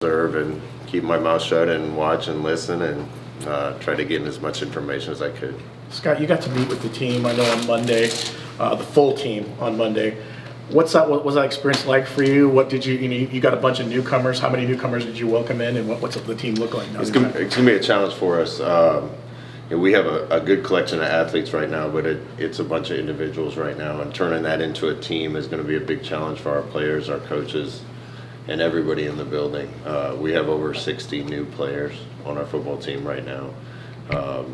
observe and keep my mouth shut and watch and listen and try to get in as much information as I could. Scott, you got to meet with the team, I know, on Monday, the full team on Monday. What was that experience like for you? What did you got a bunch of newcomers. How many newcomers did you welcome in, and what's the team look like now? It's going to be a challenge for us. We have a good collection of athletes right now, but it's a bunch of individuals right now, and turning that into a team is going to be a big challenge for our players, our coaches, and everybody in the building. We have over 60 new players on our football team right now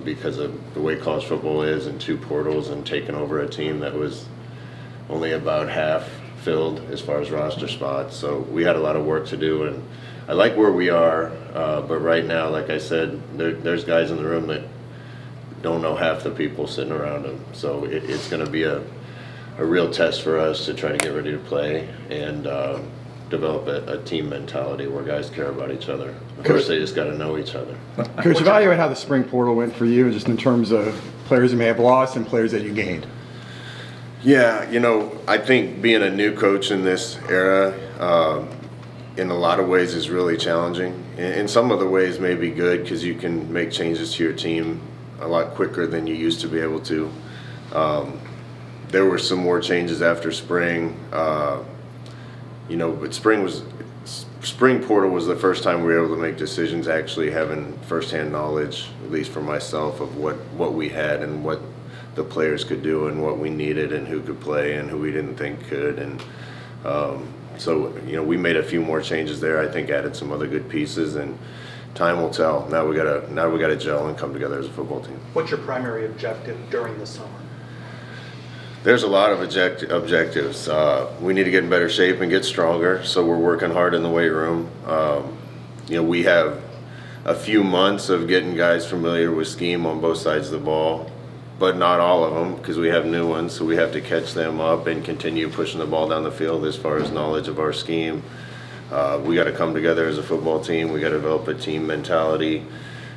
because of the way college football is, and 2 portals, and taking over a team that was only about half filled as far as roster spots. So we had a lot of work to do, and I like where we are, but right now, like I said, there's guys in the room that don't know half the people sitting around them. So it's going to be a real test for us to try to get ready to play and develop a team mentality where guys care about each other. First, they just got to know each other. Coach, evaluate how the spring portal went for you, just in terms of players you may have lost and players that you gained. Yeah, I think being a new coach in this era, in a lot of ways, is really challenging. In some of the ways, may be good because you can make changes to your team a lot quicker than you used to be able to. There were some more changes after spring, but spring portal was the first time we were able to make decisions actually having firsthand knowledge, at least for myself, of what we had and what the players could do and what we needed and who could play and who we didn't think could. And so we made a few more changes there. I think added some other good pieces, and time will tell. Now we gotta gel and come together as a football team. What's your primary objective during the summer? There's a lot of objectives. We need to get in better shape and get stronger, so we're working hard in the weight room. We have a few months of getting guys familiar with scheme on both sides of the ball, but not all of them, because we have new ones, so we have to catch them up and continue pushing the ball down the field as far as knowledge of our scheme. We got to come together as a football team. We got to develop a team mentality.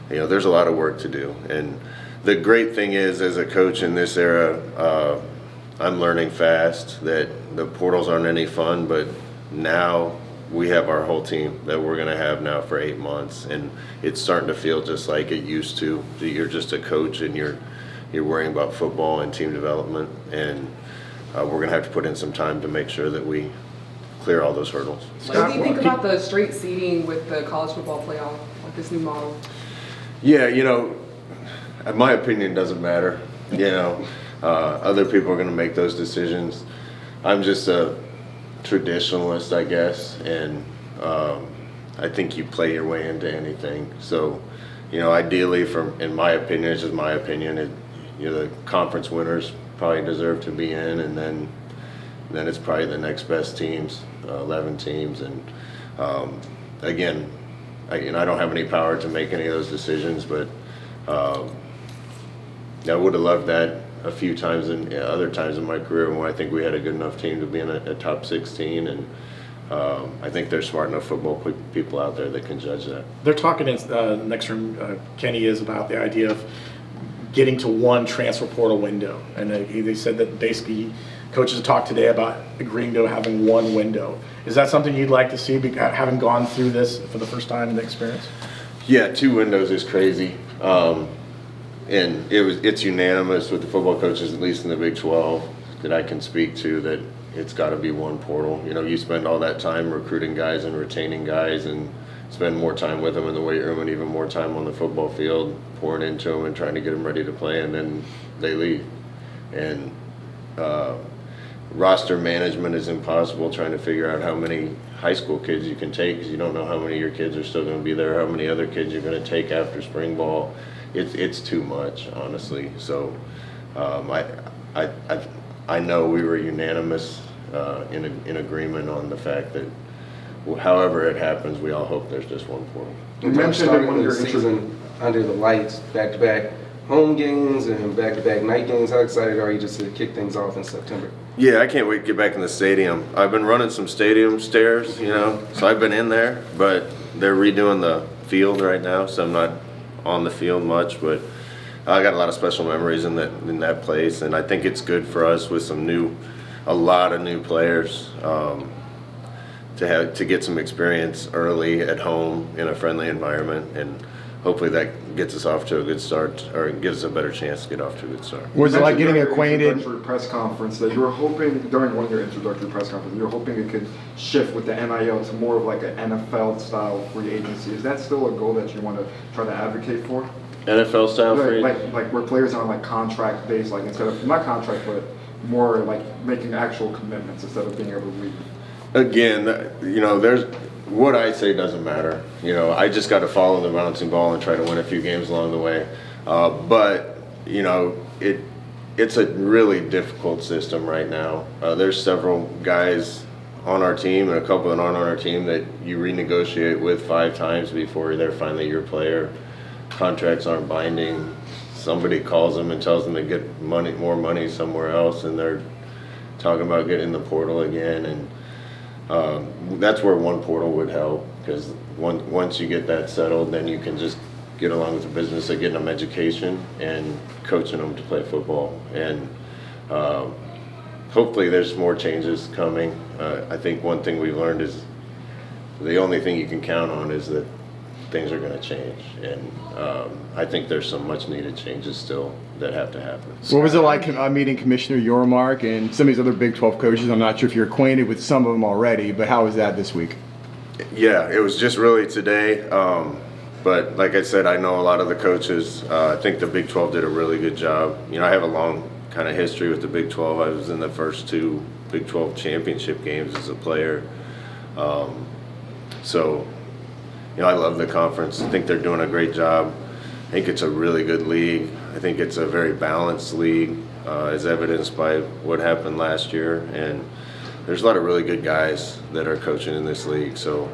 There's a lot of work to do. And the great thing is, as a coach in this era, I'm learning fast that the portals aren't any fun, but now we have our whole team that we're going to have now for 8 months, and it's starting to feel just like it used to. You're just a coach, and you're worrying about football and team development, and we're going to have to put in some time to make sure that we clear all those hurdles. What do you think about the straight seeding with the college football playoff, like this new model? Yeah, my opinion doesn't matter. Other people are going to make those decisions. I'm just a traditionalist, I guess, and I think you play your way into anything. So, ideally, in my opinion, it's just my opinion, the conference winners probably deserve to be in, and then it's probably the next best teams, 11 teams. And again, I don't have any power to make any of those decisions, but I would have loved that a few times in other times in my career when I think we had a good enough team to be in a top 16, and I think there's smart enough football people out there that can judge that. They're talking in the next room, Kenny is, about the idea of getting to one transfer portal window, and they said that basically coaches talked today about agreeing to having one window. Is that something you'd like to see, having gone through this for the first time in the experience? Yeah, 2 windows is crazy. And it's unanimous with the football coaches, at least in the Big 12, that I can speak to, that it's got to be one portal. You spend all that time recruiting guys and retaining guys, and spend more time with them in the weight room and even more time on the football field, pouring into them and trying to get them ready to play, and then they leave. And roster management is impossible, trying to figure out how many high school kids you can take, because you don't know how many of your kids are still going to be there, how many other kids you're going to take after spring ball. It's too much, honestly. So I know we were unanimous in agreement on the fact that however it happens, we all hope there's just one portal. You mentioned that one of your interests under the lights, back-to-back home games and back-to-back night games. How excited are you just to kick things off in September? Yeah, I can't wait to get back in the stadium. I've been running some stadium stairs, so I've been in there, but they're redoing the field right now, so I'm not on the field much, but I got a lot of special memories in that place, and I think it's good for us with a lot of new players. to get some experience early at home in a friendly environment, and hopefully that gets us off to a good start, or gives us a better chance to get off to a good start. Was it like You getting mentioned during your acquainted? introductory press conference that you were hoping, during one of your introductory press conferences, you were hoping it could shift with the NIL to more of like an NFL style free agency. Is that still a goal that you want to try to advocate for? NFL style free. Like where players are on like contract based, like instead of not contract, but more like making actual commitments instead of being able to leave. Again, there's what I say doesn't matter. I just got to follow the bouncing ball and try to win a few games along the way. But it's a really difficult system right now. There's several guys on our team and a couple that aren't on our team that you renegotiate with 5 times before they're finally your player. Contracts aren't binding. Somebody calls them and tells them to get more money somewhere else, and they're talking about getting in the portal again. And that's where one portal would help, because once you get that settled, then you can just get along with the business of getting them education and coaching them to play football. And hopefully there's more changes coming. I think one thing we've learned is the only thing you can count on is that things are going to change. And I think there's some much needed changes still that have to happen. What was it like meeting Commissioner Yormark and some of these other Big 12 coaches? I'm not sure if you're acquainted with some of them already, but how was that this week? Yeah, it was just really today. But like I said, I know a lot of the coaches. I think the Big 12 did a really good job. I have a long kind of history with the Big 12. I was in the first 2 Big 12 championship games as a player. So I love the conference. I think they're doing a great job. I think it's a really good league. I think it's a very balanced league, as evidenced by what happened last year. And there's a lot of really good guys that are coaching in this league. So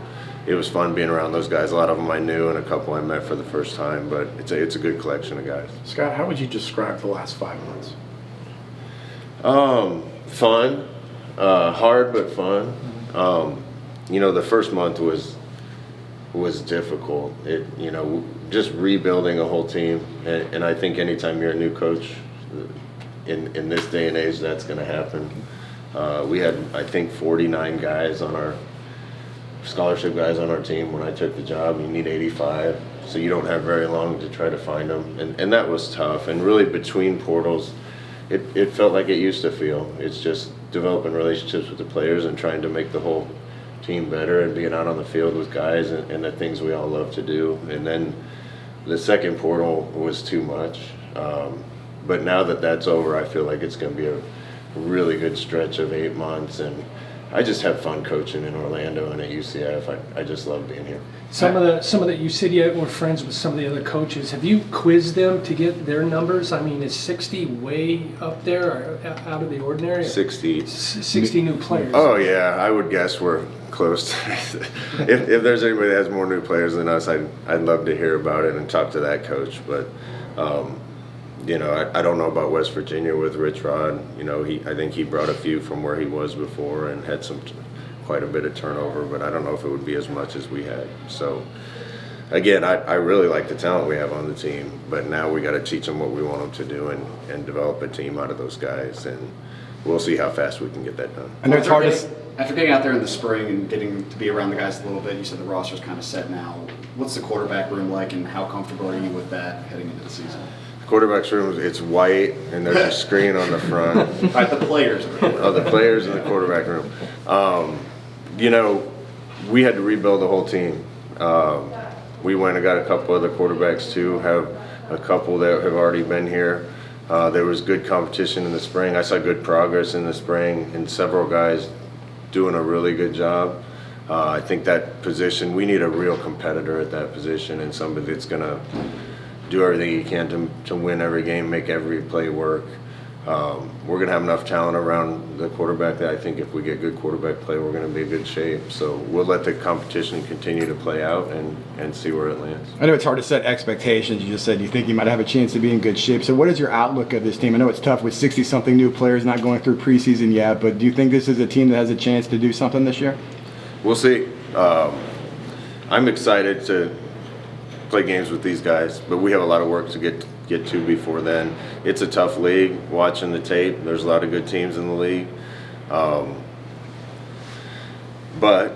it was fun being around those guys. A lot of them I knew, and a couple I met for the first time. But it's a good collection of guys. Scott, how would you describe the last 5 months? Fun, hard but fun. The first month was difficult. Just rebuilding a whole team, and I think anytime you're a new coach in this day and age, that's going to happen. We had, I think, 49 guys on our scholarship guys on our team when I took the job. You need 85, so you don't have very long to try to find them, and that was tough. And really, between portals, it felt like it used to feel. It's just developing relationships with the players and trying to make the whole team better and being out on the field with guys and the things we all love to do. And then the second portal was too much. But now that that's over, I feel like it's going to be a really good stretch of 8 months. And I just have fun coaching in Orlando and at UCF. I just love being here. Some of the you said you were friends with some of the other coaches. Have you quizzed them to get their numbers? I mean, is 60 way up there or out of the ordinary? 60 new players. Oh yeah, I would guess we're close to if there's anybody that has more new players than us, I'd love to hear about it and talk to that coach. But I don't know about West Virginia with Rich Rod. I think he brought a few from where he was before and had quite a bit of turnover, but I don't know if it would be as much as we had. So again, I really like the talent we have on the team, but now we got to teach them what we want them to do and develop a team out of those guys, and we'll see how fast we can get that done. I know it's hard to. After getting out there in the spring and getting to be around the guys a little bit, you said the roster's kind of set now. What's the quarterback room like, and how comfortable are you with that heading into the season? The quarterback's room, it's white, and there's a screen on the front. All right, the players. The players in the quarterback room. We had to rebuild the whole team. We went and got a couple other quarterbacks too, have a couple that have already been here. There was good competition in the spring. I saw good progress in the spring, and several guys doing a really good job. I think that position, we need a real competitor at that position, and somebody that's going to do everything he can to win every game, make every play work. We're going to have enough talent around the quarterback that I think if we get good quarterback play, we're going to be in good shape. So we'll let the competition continue to play out and see where it lands. I know it's hard to set expectations. You just said you think you might have a chance to be in good shape. So what is your outlook of this team? I know it's tough with 60-something new players not going through preseason yet, but do you think this is a team that has a chance to do something this year? We'll see. I'm excited to play games with these guys, but we have a lot of work to get to before then. It's a tough league. Watching the tape, there's a lot of good teams in the league, but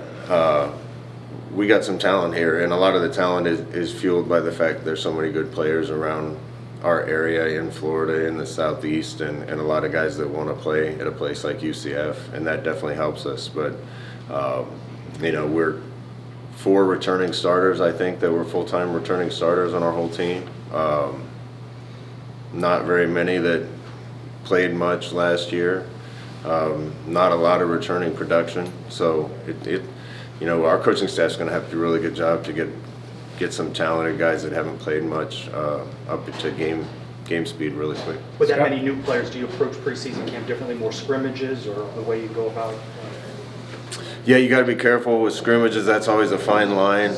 we got some talent here, and a lot of the talent is fueled by the fact that there's so many good players around our area in Florida, in the Southeast, and a lot of guys that want to play at a place like UCF, and that definitely helps us. But, we're 4 returning starters, I think, that were full-time returning starters on our whole team. Not very many that played much last year. Not a lot of returning production. So, our coaching staff's going to have to do a really good job to get some talented guys that haven't played much up to game speed really quick. With that many new players, do you approach preseason camp differently, more scrimmages, or the way you go about it? Yeah, you got to be careful with scrimmages. That's always a fine line.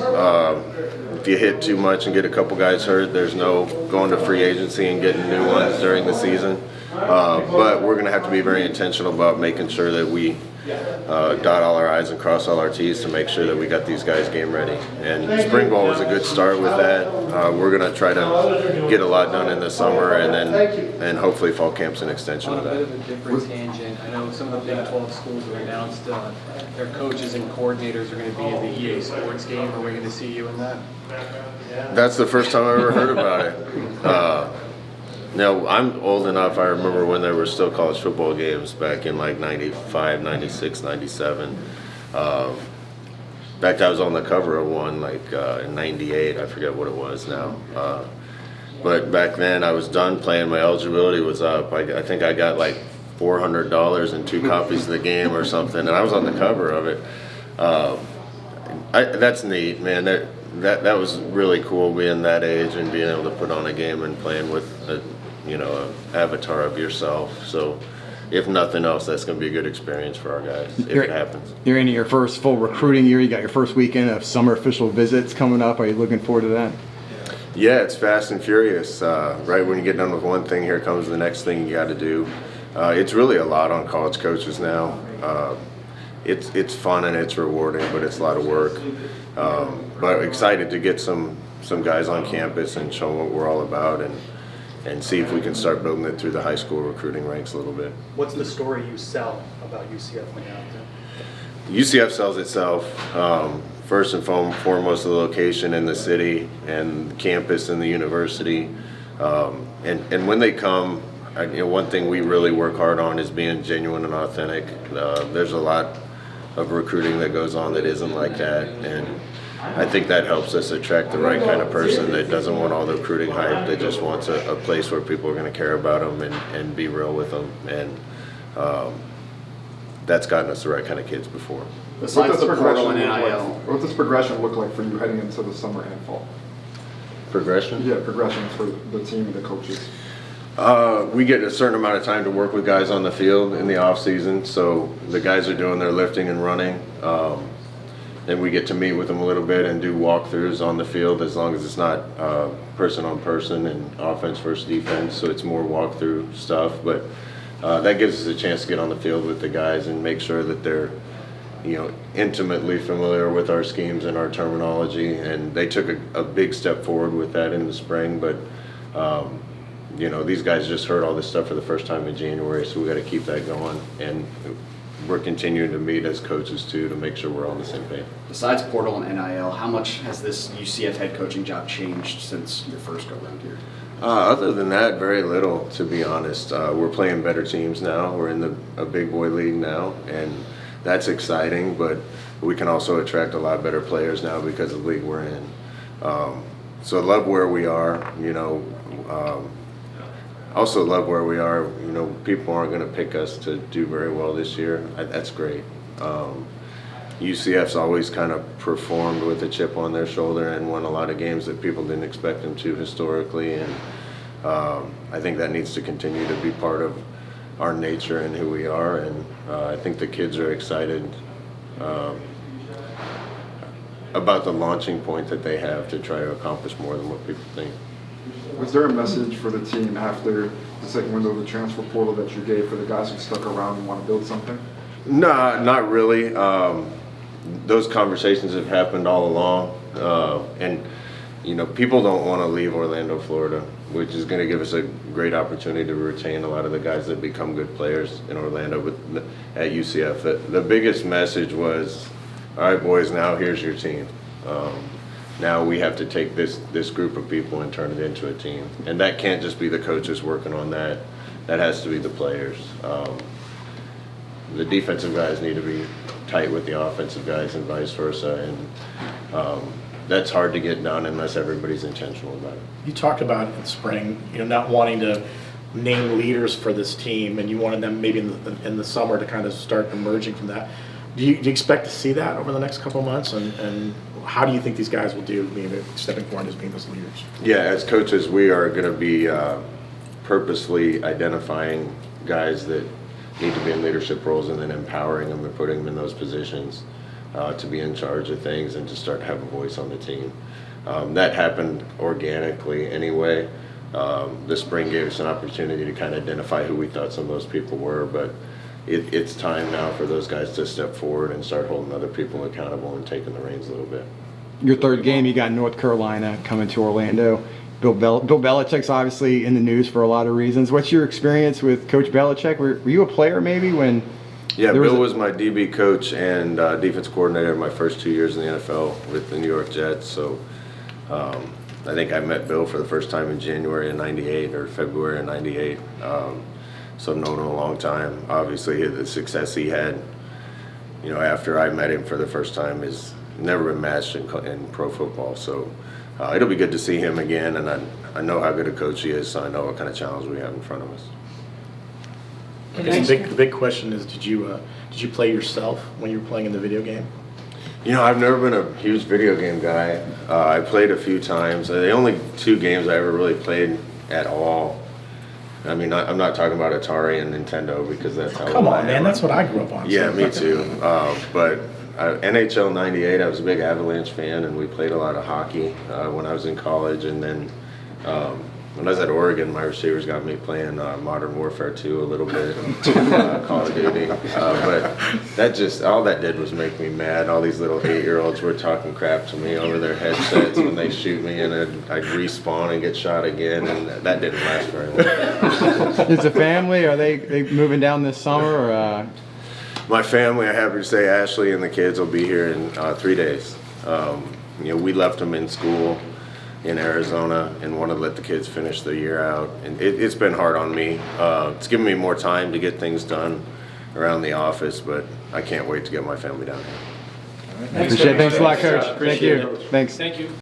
If you hit too much and get a couple guys hurt, there's no going to free agency and getting new ones during the season. But we're going to have to be very intentional about making sure that we dot all our I's and cross all our T's to make sure that we got these guys game ready. And spring ball was a good start with that. We're going to try to get a lot done in the summer, and hopefully fall camp's an extension of On a bit that. of a different tangent, I know some of the Big 12 schools have announced their coaches and coordinators are going to be in the EA Sports game. Are we going to see you in that? That's the first time I ever heard about it. Now, I'm old enough, I remember when there were still college football games back in like 95, 96, 97. In fact, I was on the cover of one like in 98, I forget what it was now. But back then I was done playing, my eligibility was up. I think I got like $400 and 2 copies of the game or something, and I was on the cover of it. That's neat, man. That was really cool being that age and being able to put on a game and playing with an avatar of yourself. So if nothing else, that's going to be a good experience for our guys if it happens. You're into your first full recruiting year. You got your first weekend of summer official visits coming up. Are you looking forward to that? Yeah, it's fast and furious. Right when you get done with one thing, here comes the next thing you got to do. It's really a lot on college coaches now. It's fun and it's rewarding, but it's a lot of work. But excited to get some guys on campus and show them what we're all about, and see if we can start building it through the high school recruiting ranks a little bit. What's the story you sell about UCF when you're out there? UCF sells itself. First and foremost, the location in the city and the campus and the university. And when they come, one thing we really work hard on is being genuine and authentic. There's a lot of recruiting that goes on that isn't like that, and I think that helps us attract the right kind of person that doesn't want all the recruiting hype, that just wants a place where people are going to care about them and be real with them, and that's gotten us the right kind of kids before. Besides the portal and NIL. What does progression look like for you heading into the summer and fall? Progression? Yeah, progression for the team and the coaches. We get a certain amount of time to work with guys on the field in the off season, so the guys are doing their lifting and running. Then we get to meet with them a little bit and do walkthroughs on the field, as long as it's not person on person and offense versus defense, so it's more walkthrough stuff. But that gives us a chance to get on the field with the guys and make sure that they're intimately familiar with our schemes and our terminology, and they took a big step forward with that in the spring. But these guys just heard all this stuff for the first time in January, so we got to keep that going, and we're continuing to meet as coaches too to make sure we're all on the same page. Besides portal and NIL, how much has this UCF head coaching job changed since your first go around here? Other than that, very little, to be honest. We're playing better teams now. We're in a big boy league now, and that's exciting, but we can also attract a lot better players now because of the league we're in. So I love where we are, also love where we are. People aren't going to pick us to do very well this year. That's great. UCF's always kind of performed with a chip on their shoulder and won a lot of games that people didn't expect them to historically, and I think that needs to continue to be part of our nature and who we are, and I think the kids are excited about the launching point that they have to try to accomplish more than what people think. Was there a message for the team after the second window of the transfer portal that you gave for the guys who stuck around and want to build something? No, not really. Those conversations have happened all along, and people don't want to leave Orlando, Florida, which is going to give us a great opportunity to retain a lot of the guys that become good players in Orlando at UCF. The biggest message was all right, boys, now here's your team. Now we have to take this group of people and turn it into a team. And that can't just be the coaches working on that. That has to be the players. The defensive guys need to be tight with the offensive guys and vice versa. And that's hard to get done unless everybody's intentional about it. You talked about in spring, not wanting to name leaders for this team, and you wanted them maybe in the summer to kind of start emerging from that. Do you expect to see that over the next couple of months? And how do you think these guys will do stepping forward as being those leaders? Yeah, as coaches, we are going to be purposely identifying guys that need to be in leadership roles and then empowering them and putting them in those positions to be in charge of things and to start to have a voice on the team. That happened organically anyway. The spring gave us an opportunity to kind of identify who we thought some of those people were, but it's time now for those guys to step forward and start holding other people accountable and taking the reins a little bit. Your third game, you got North Carolina coming to Orlando. Bill Belichick's obviously in the news for a lot of reasons. What's your experience with Coach Belichick? Were you a player maybe when? Yeah, Bill was my DB coach and defense coordinator my first 2 years in the NFL with the New York Jets. So I think I met Bill for the first time in January of '98 or February of '98. So I've known him a long time. Obviously, the success he had, after I met him for the first time is never been matched in pro football. So it'll be good to see him again, and I know how good a coach he is, so I know what kind of challenge we have in front of us. I guess the big question is, did you play yourself when you were playing in the video game? I've never been a huge video game guy. I played a few times. The only 2 games I ever really played at all. I mean, I'm not talking about Atari and Nintendo because that's how. Come on, man, that's what I grew up on. Yeah, so. me too. But NHL '98, I was a big Avalanche fan, and we played a lot of hockey when I was in college. And then when I was at Oregon, my receivers got me playing Modern Warfare 2 a little bit, Call of Duty. But all that did was make me mad. All these little 8-year-olds were talking crap to me over their headsets when they shoot me, and I'd respawn and get shot again, and that didn't last very long. Is the family, are they moving down this summer? Or, My family, I'm happy to say, Ashley and the kids will be here in 3 days. We left them in school in Arizona and wanted to let the kids finish the year out. And it's been hard on me. It's given me more time to get things done around the office, but I can't wait to get my family down here. Thanks a lot, Coach. Thank you. Thanks. Thank you.